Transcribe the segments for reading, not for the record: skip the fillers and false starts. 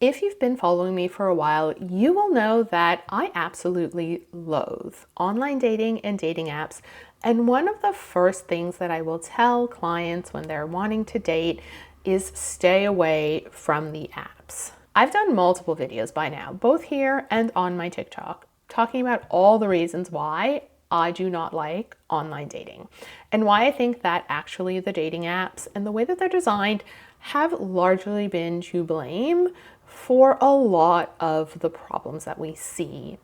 If you've been following me for a while, you will know that I absolutely loathe online dating and dating apps. And one of the first things that I will tell clients when they're wanting to date is stay away from the apps. I've done multiple videos by now, both here and on my TikTok, talking about all the reasons why I do not like online dating and why I think that actually the dating apps and the way that they're designed have largely been to blame for a lot of the problems that we see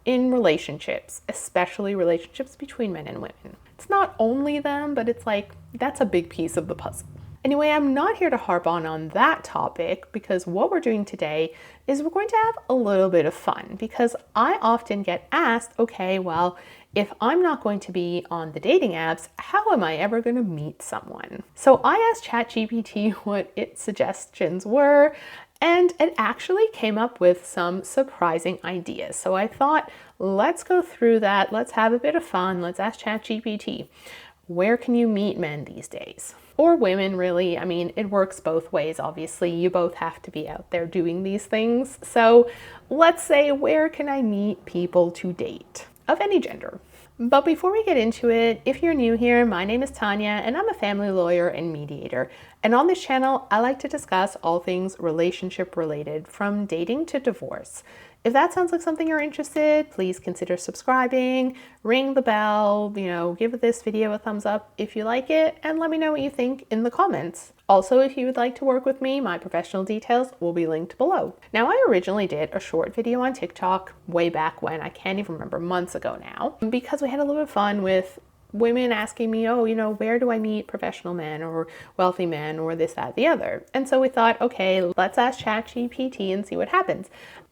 in relationships, especially relationships between men and women. It's not only them, but it's like that's a big piece of the puzzle. Anyway, I'm not here to harp on that topic because what we're doing today is we're going to have a little bit of fun because I often get asked, okay, well, if I'm not going to be on the dating apps, how am I ever going to meet someone? So I asked ChatGPT what its suggestions were, and it actually came up with some surprising ideas. So I thought, let's go through that. Let's have a bit of fun. Let's ask ChatGPT, where can you meet men these days? Or women, really. I mean, it works both ways, obviously. You both have to be out there doing these things. So let's say, where can I meet people to date of any gender? But before we get into it, if you're new here, my name is Tanya and I'm a family lawyer and mediator. And on this channel, I like to discuss all things relationship related, from dating to divorce. If that sounds like something you're interested, please consider subscribing, ring the bell, give this video a thumbs up if you like it, and let me know what you think in the comments. Also, if you would like to work with me, my professional details will be linked below. Now, I originally did a short video on TikTok way back when, I can't even remember, months ago now, because we had a little bit of fun with women asking me, where do I meet professional men or wealthy men or this, that, the other. And so we thought, okay, let's ask ChatGPT and see what happens.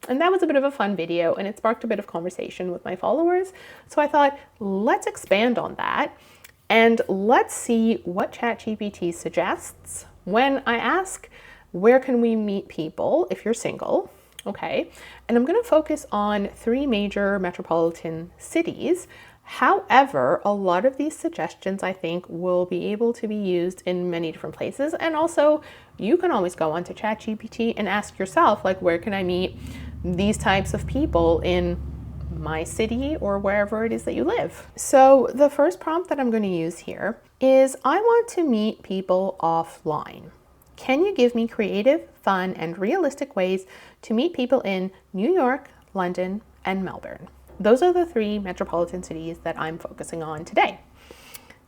And that was a bit of a fun video and it sparked a bit of conversation with my followers. So I thought, let's expand on that and let's see what ChatGPT suggests when I ask, where can we meet people if you're single? Okay. And I'm going to focus on 3 major metropolitan cities. However, a lot of these suggestions I think will be able to be used in many different places. And also you can always go onto ChatGPT and ask yourself, like, where can I meet these types of people in my city or wherever it is that you live? So the first prompt that I'm going to use here is, I want to meet people offline. Can you give me creative, fun, and realistic ways to meet people in New York, London, and Melbourne? Those are the 3 metropolitan cities that I'm focusing on today.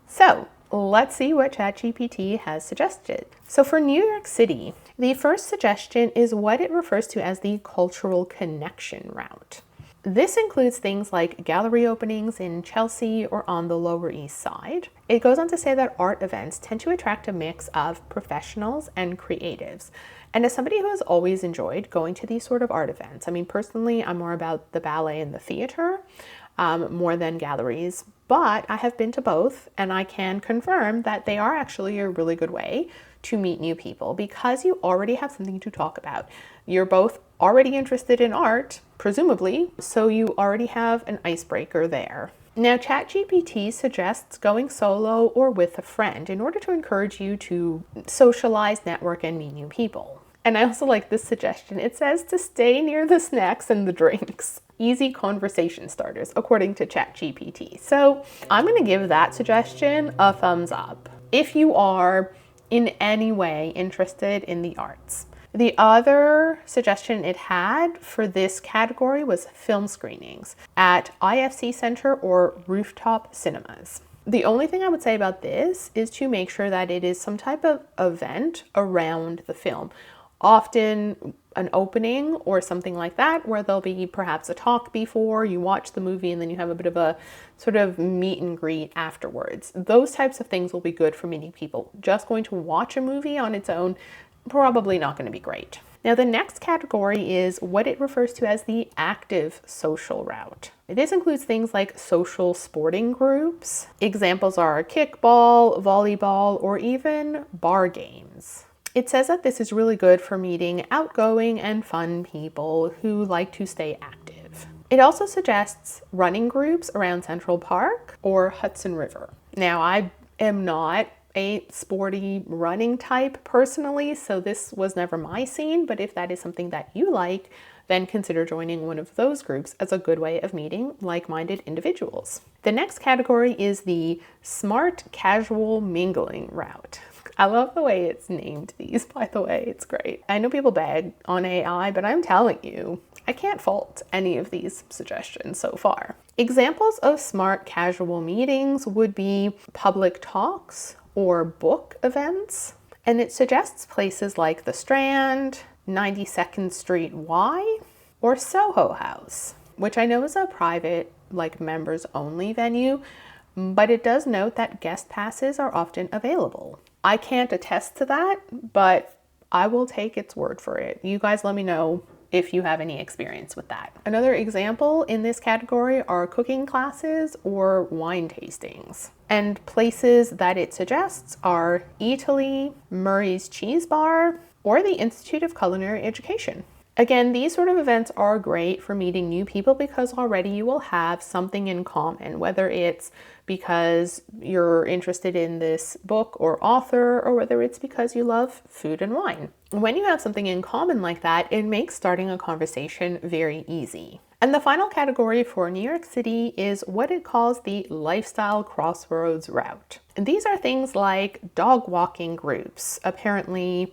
So let's see what ChatGPT has suggested. So for New York City, the first suggestion is what it refers to as the cultural connection route. This includes things like gallery openings in Chelsea or on the Lower East Side. It goes on to say that art events tend to attract a mix of professionals and creatives. And as somebody who has always enjoyed going to these sort of art events, I mean, personally, I'm more about the ballet and the theater more than galleries, but I have been to both and I can confirm that they are actually a really good way to meet new people because you already have something to talk about. You're both already interested in art, presumably, so you already have an icebreaker there. Now, ChatGPT suggests going solo or with a friend in order to encourage you to socialize, network, and meet new people. And I also like this suggestion. It says to stay near the snacks and the drinks. Easy conversation starters, according to ChatGPT. So I'm going to give that suggestion a thumbs up if you are in any way interested in the arts. The other suggestion it had for this category was film screenings at IFC Center or rooftop cinemas. The only thing I would say about this is to make sure that it is some type of event around the film. Often an opening or something like that where there'll be perhaps a talk before you watch the movie and then you have a bit of a sort of meet and greet afterwards. Those types of things will be good for meeting people. Just going to watch a movie on its own, probably not going to be great. Now, the next category is what it refers to as the active social route. This includes things like social sporting groups. Examples are kickball, volleyball, or even bar games. It says that this is really good for meeting outgoing and fun people who like to stay active. It also suggests running groups around Central Park or Hudson River. Now, I am not a sporty running type personally, so this was never my scene, but if that is something that you like, then consider joining one of those groups as a good way of meeting like-minded individuals. The next category is the smart casual mingling route. I love the way it's named these, by the way, it's great. I know people bag on AI, but I'm telling you, I can't fault any of these suggestions so far. Examples of smart casual meetings would be public talks or book events, and it suggests places like the Strand, 92nd Street Y, or Soho House, which I know is a private, like members only venue, but it does note that guest passes are often available. I can't attest to that, but I will take its word for it. You guys let me know if you have any experience with that. Another example in this category are cooking classes or wine tastings. And places that it suggests are Italy, Murray's Cheese Bar, or the Institute of Culinary Education. Again, these sort of events are great for meeting new people because already you will have something in common, whether it's because you're interested in this book or author, or whether it's because you love food and wine. When you have something in common like that, it makes starting a conversation very easy. And the final category for New York City is what it calls the lifestyle crossroads route. And these are things like dog walking groups. Apparently,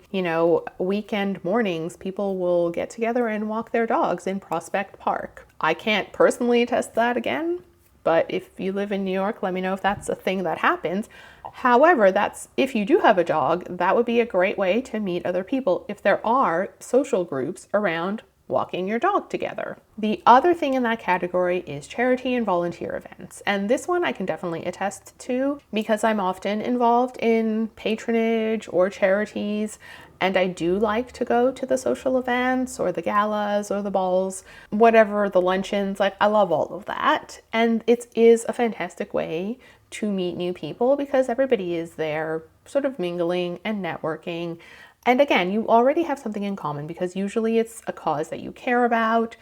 weekend mornings, people will get together and walk their dogs in Prospect Park. I can't personally attest that again, but if you live in New York, let me know if that's a thing that happens. However, if you do have a dog, that would be a great way to meet other people if there are social groups around walking your dog together. The other thing in that category is charity and volunteer events. And this one I can definitely attest to because I'm often involved in patronage or charities, and I do like to go to the social events or the galas or the balls, whatever, the luncheons. Like, I love all of that. And it is a fantastic way to meet new people because everybody is there sort of mingling and networking. And again, you already have something in common because usually it's a cause that you care about.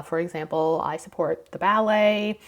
For example, I support the ballet,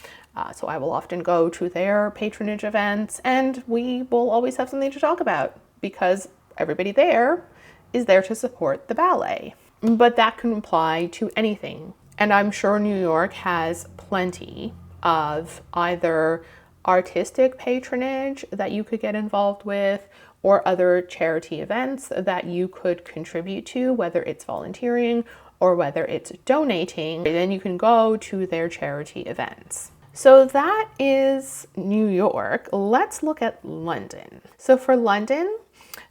so I will often go to their patronage events, and we will always have something to talk about because everybody there is there to support the ballet. But that can apply to anything. And I'm sure New York has plenty of either artistic patronage that you could get involved with or other charity events that you could contribute to, whether it's volunteering or whether it's donating. Then you can go to their charity events. So that is New York. Let's look at London. So for London,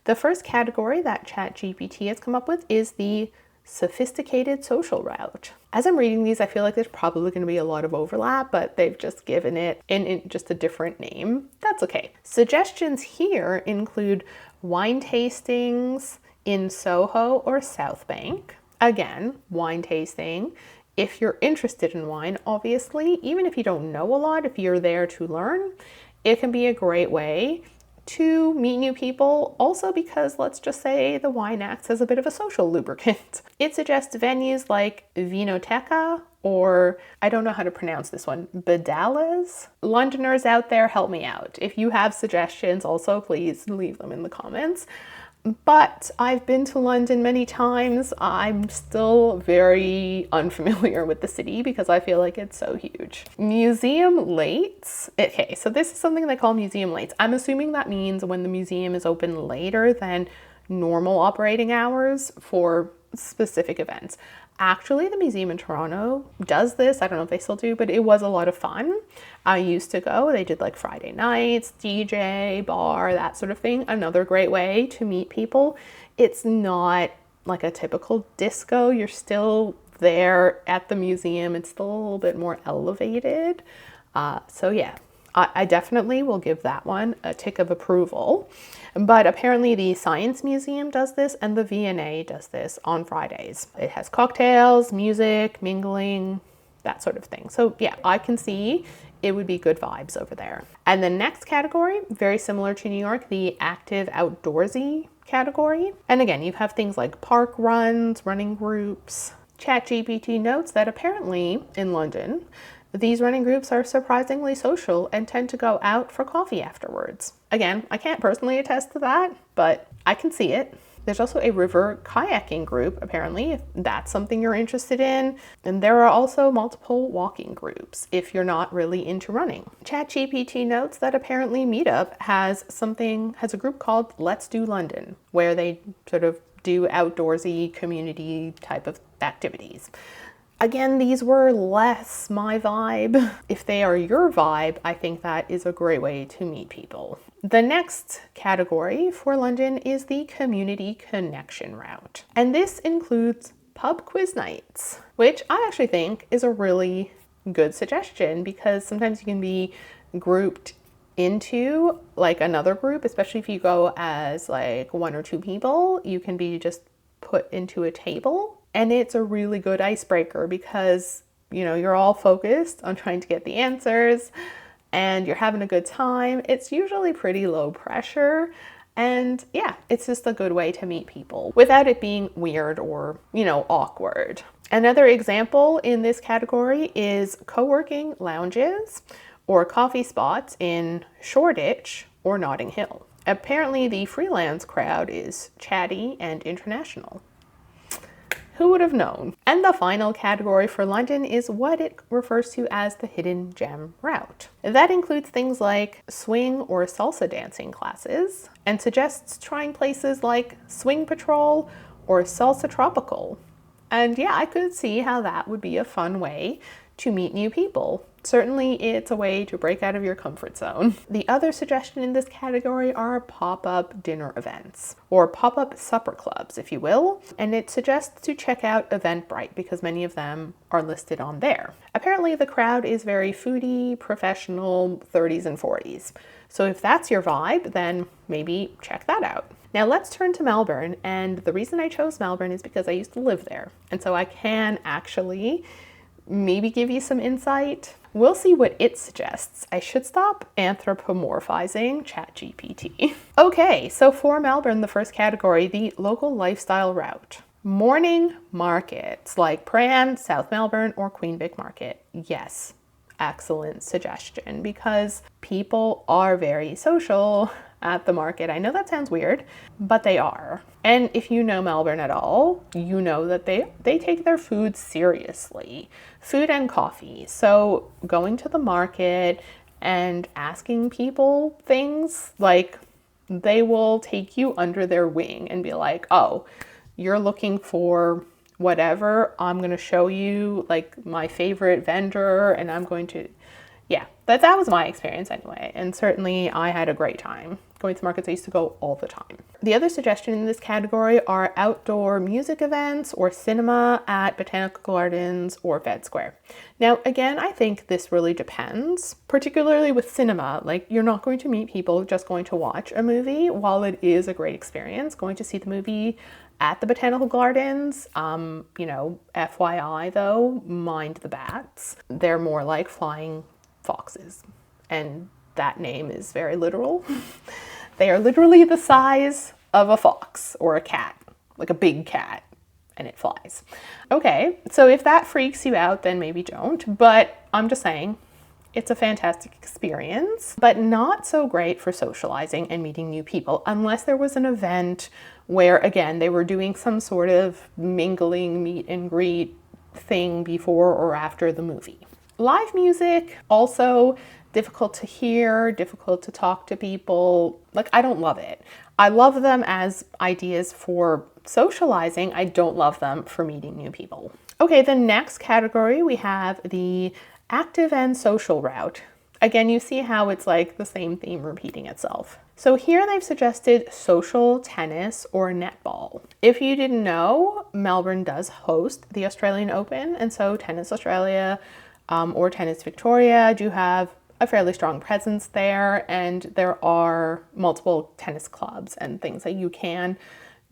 the first category that ChatGPT has come up with is the sophisticated social route. As I'm reading these, I feel like there's probably going to be a lot of overlap, but they've just given it in just a different name. That's okay. Suggestions here include wine tastings in Soho or South Bank. Again, wine tasting. If you're interested in wine, obviously, even if you don't know a lot, if you're there to learn, it can be a great way to meet new people, also because let's just say the wine acts as a bit of a social lubricant. It suggests venues like Vinoteca, or I don't know how to pronounce this one, Bedales. Londoners out there, help me out. If you have suggestions, also please leave them in the comments. But I've been to London many times. I'm still very unfamiliar with the city because I feel like it's so huge. Museum lates. Okay, so this is something they call museum lates. I'm assuming that means when the museum is open later than normal operating hours for specific events. Actually, the museum in Toronto does this. I don't know if they still do, but it was a lot of fun. I used to go. They did like Friday nights, DJ, bar, that sort of thing. Another great way to meet people. It's not like a typical disco. You're still there at the museum. It's still a little bit more elevated. So yeah, I definitely will give that one a tick of approval. But apparently the Science Museum does this and the V&A does this on Fridays. It has cocktails, music, mingling, that sort of thing. So yeah, I can see it would be good vibes over there. And the next category, very similar to New York, the active outdoorsy category. And again, you have things like park runs, running groups. ChatGPT notes that apparently in London, These running groups are surprisingly social and tend to go out for coffee afterwards. Again, I can't personally attest to that, but I can see it. There's also a river kayaking group, apparently, if that's something you're interested in. And there are also multiple walking groups if you're not really into running. ChatGPT notes that apparently Meetup has a group called Let's Do London, where they sort of do outdoorsy community type of activities. Again, these were less my vibe. If they are your vibe, I think that is a great way to meet people. The next category for London is the community connection route. And this includes pub quiz nights, which I actually think is a really good suggestion because sometimes you can be grouped into like another group, especially if you go as like 1 or 2 people, you can be just put into a table. And it's a really good icebreaker because, you're all focused on trying to get the answers and you're having a good time. It's usually pretty low pressure. And yeah, it's just a good way to meet people without it being weird or, awkward. Another example in this category is co-working lounges or coffee spots in Shoreditch or Notting Hill. Apparently the freelance crowd is chatty and international. Who would have known? And the final category for London is what it refers to as the hidden gem route. That includes things like swing or salsa dancing classes and suggests trying places like Swing Patrol or Salsa Tropical. And yeah, I could see how that would be a fun way to meet new people. Certainly it's a way to break out of your comfort zone. The other suggestion in this category are pop-up dinner events or pop-up supper clubs, if you will. And it suggests to check out Eventbrite because many of them are listed on there. Apparently the crowd is very foodie, professional, 30s and 40s. So if that's your vibe, then maybe check that out. Now let's turn to Melbourne. And the reason I chose Melbourne is because I used to live there. And so I can actually maybe give you some insight. We'll see what it suggests. I should stop anthropomorphizing ChatGPT. Okay, so for Melbourne, the first category, the local lifestyle route. Morning markets like Prahran, South Melbourne, or Queen Vic Market. Yes, excellent suggestion because people are very social at the market. I know that sounds weird, but they are. And if you know Melbourne at all, you know that they take their food seriously. Food and coffee. So going to the market and asking people things, like they will take you under their wing and be like, oh, you're looking for whatever, I'm going to show you like my favorite vendor and I'm going to, yeah, that was my experience anyway. And certainly I had a great time going to markets. I used to go all the time. The other suggestion in this category are outdoor music events or cinema at Botanical Gardens or Fed Square. Now, again, I think this really depends, particularly with cinema. Like you're not going to meet people just going to watch a movie. While it is a great experience going to see the movie at the Botanical Gardens, FYI though, mind the bats. They're more like flying foxes, and that name is very literal. They are literally the size of a fox or a cat, like a big cat, and it flies. Okay, so if that freaks you out, then maybe don't, but I'm just saying, it's a fantastic experience, but not so great for socializing and meeting new people unless there was an event where, again, they were doing some sort of mingling, meet and greet thing before or after the movie. Live music, also difficult to hear, difficult to talk to people. Like, I don't love it. I love them as ideas for socializing. I don't love them for meeting new people. Okay, the next category, we have the active and social route. Again, you see how it's like the same theme repeating itself. So here they've suggested social tennis or netball. If you didn't know, Melbourne does host the Australian Open, and so Tennis Australia or Tennis Victoria do have a fairly strong presence there, and there are multiple tennis clubs and things that you can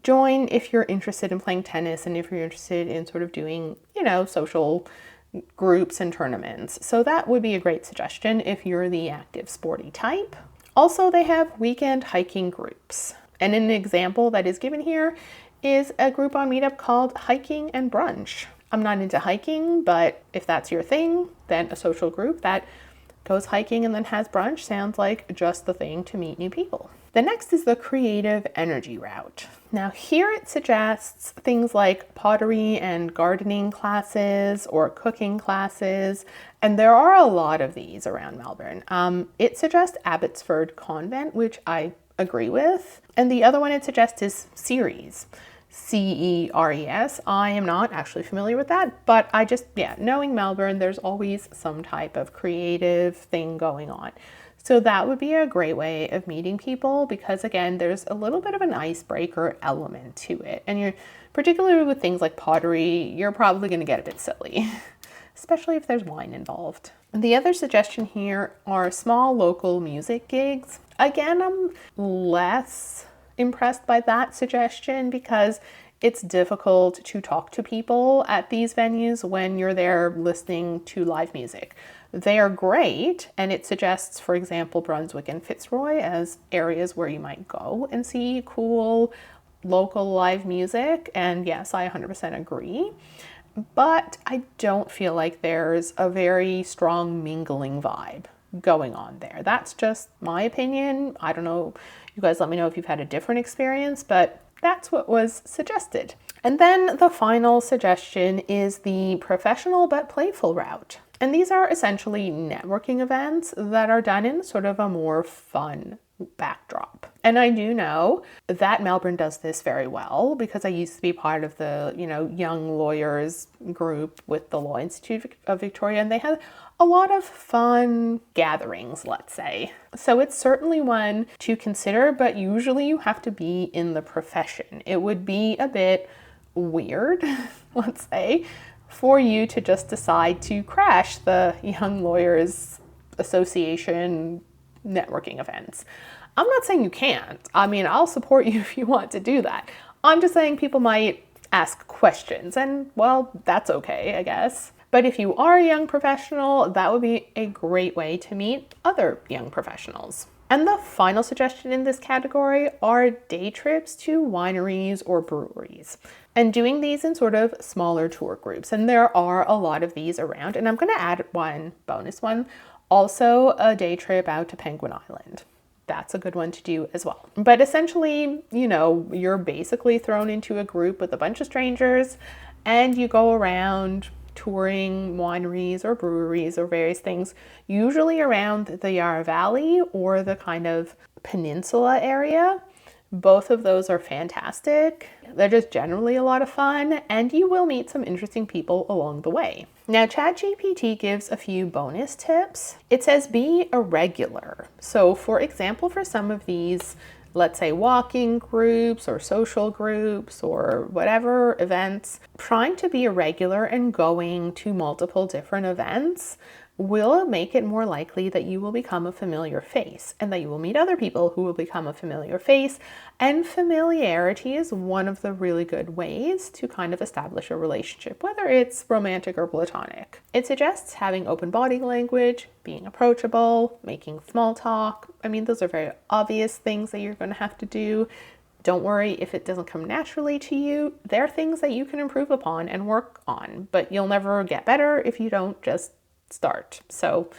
join if you're interested in playing tennis and if you're interested in sort of doing, social groups and tournaments. So that would be a great suggestion if you're the active sporty type. Also, they have weekend hiking groups. And an example that is given here is a group on Meetup called Hiking and Brunch. I'm not into hiking, but if that's your thing, then a social group that goes hiking and then has brunch sounds like just the thing to meet new people. The next is the creative energy route. Now here it suggests things like pottery and gardening classes or cooking classes, and there are a lot of these around Melbourne. It suggests Abbotsford Convent, which I agree with, and the other one it suggests is Ceres. Ceres. I am not actually familiar with that, but knowing Melbourne, there's always some type of creative thing going on. So that would be a great way of meeting people because, again, there's a little bit of an icebreaker element to it. And you're, particularly with things like pottery, you're probably going to get a bit silly, especially if there's wine involved. The other suggestion here are small local music gigs. Again, I'm less impressed by that suggestion because it's difficult to talk to people at these venues when you're there listening to live music. They are great, and it suggests, for example, Brunswick and Fitzroy as areas where you might go and see cool local live music. And yes, I 100% agree. But I don't feel like there's a very strong mingling vibe going on there. That's just my opinion. I don't know. You guys let me know if you've had a different experience, but that's what was suggested. And then the final suggestion is the professional but playful route. And these are essentially networking events that are done in sort of a more fun backdrop. And I do know that Melbourne does this very well because I used to be part of the, young lawyers group with the Law Institute of Victoria, and they had a lot of fun gatherings, let's say. So it's certainly one to consider, but usually you have to be in the profession. It would be a bit weird, let's say, for you to just decide to crash the Young Lawyers Association networking events. I'm not saying you can't. I mean, I'll support you if you want to do that. I'm just saying people might ask questions, and well, that's okay, I guess. But if you are a young professional, that would be a great way to meet other young professionals. And the final suggestion in this category are day trips to wineries or breweries, and doing these in sort of smaller tour groups. And there are a lot of these around, and I'm going to add one bonus one, also a day trip out to Penguin Island. That's a good one to do as well. But essentially, you're basically thrown into a group with a bunch of strangers and you go around touring wineries or breweries or various things, usually around the Yarra Valley or the kind of peninsula area. Both of those are fantastic. They're just generally a lot of fun, and you will meet some interesting people along the way. Now, ChatGPT gives a few bonus tips. It says be a regular. So for example, for some of these, let's say walking groups or social groups or whatever events, trying to be a regular and going to multiple different events will make it more likely that you will become a familiar face and that you will meet other people who will become a familiar face. And familiarity is one of the really good ways to kind of establish a relationship, whether it's romantic or platonic. It suggests having open body language, being approachable, making small talk. I mean, those are very obvious things that you're going to have to do. Don't worry if it doesn't come naturally to you. They're things that you can improve upon and work on, but you'll never get better if you don't just start. So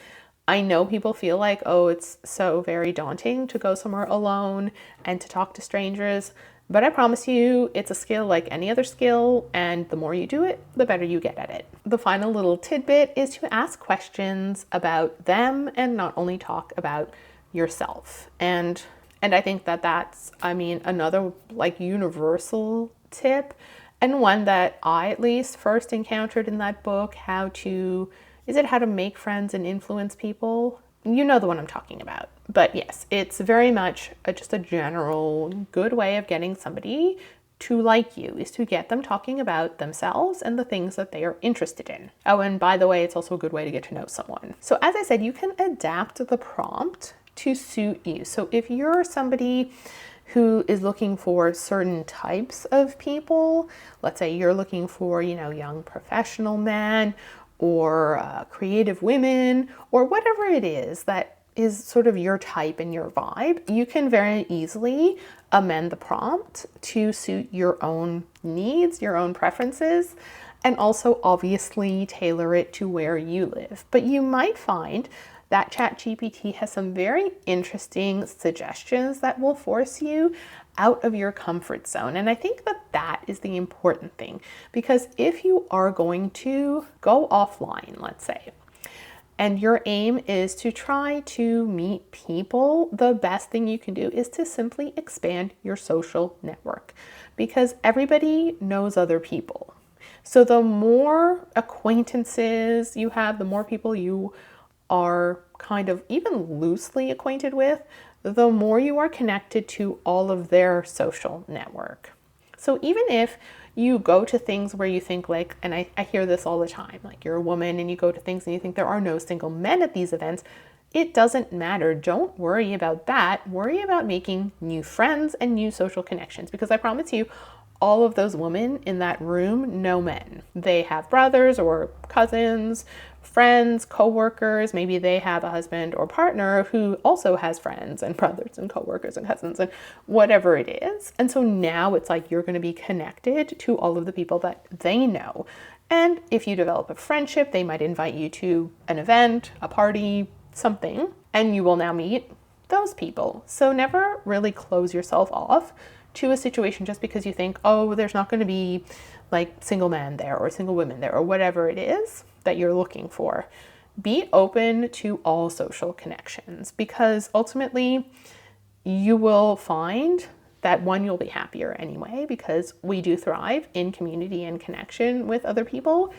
I know people feel like, oh, it's so very daunting to go somewhere alone and to talk to strangers, but I promise you it's a skill like any other skill, and the more you do it, the better you get at it. The final little tidbit is to ask questions about them and not only talk about yourself. And I think that that's, another like universal tip, and one that I at least first encountered in that book, how to make friends and influence people? You know the one I'm talking about. But yes, it's very much just a general good way of getting somebody to like you, is to get them talking about themselves and the things that they are interested in. Oh, and by the way, it's also a good way to get to know someone. So as I said, you can adapt the prompt to suit you. So if you're somebody who is looking for certain types of people, let's say you're looking for, young professional men, or creative women, or whatever it is that is sort of your type and your vibe, you can very easily amend the prompt to suit your own needs, your own preferences. and also obviously tailor it to where you live. But you might find that ChatGPT has some very interesting suggestions that will force you out of your comfort zone. And I think that that is the important thing, because if you are going to go offline, let's say, and your aim is to try to meet people, the best thing you can do is to simply expand your social network, because everybody knows other people. So the more acquaintances you have, the more people you are kind of even loosely acquainted with, the more you are connected to all of their social network. So even if you go to things where you think like, and I hear this all the time, like you're a woman and you go to things and you think there are no single men at these events, it doesn't matter. Don't worry about that. Worry about making new friends and new social connections, because I promise you, all of those women in that room know men. They have brothers or cousins, friends, co-workers. Maybe they have a husband or partner who also has friends and brothers and co-workers and cousins and whatever it is. And so now it's like you're going to be connected to all of the people that they know. And if you develop a friendship, they might invite you to an event, a party, something, and you will now meet those people. So never really close yourself off to a situation just because you think, oh, there's not going to be like single men there or single women there or whatever it is that you're looking for. Be open to all social connections, because ultimately you will find that, one, you'll be happier anyway, because we do thrive in community and connection with other people,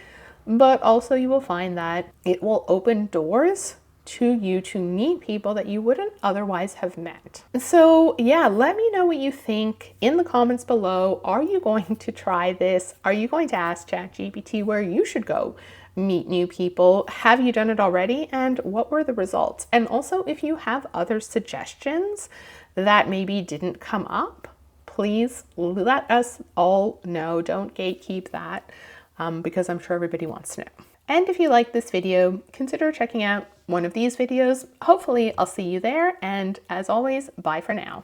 but also you will find that it will open doors to you to meet people that you wouldn't otherwise have met. So yeah, let me know what you think in the comments below. Are you going to try this? Are you going to ask ChatGPT where you should go meet new people? Have you done it already? And what were the results? And also, if you have other suggestions that maybe didn't come up, please let us all know. Don't gatekeep that, because I'm sure everybody wants to know. And if you like this video, consider checking out one of these videos. Hopefully I'll see you there. And as always, bye for now.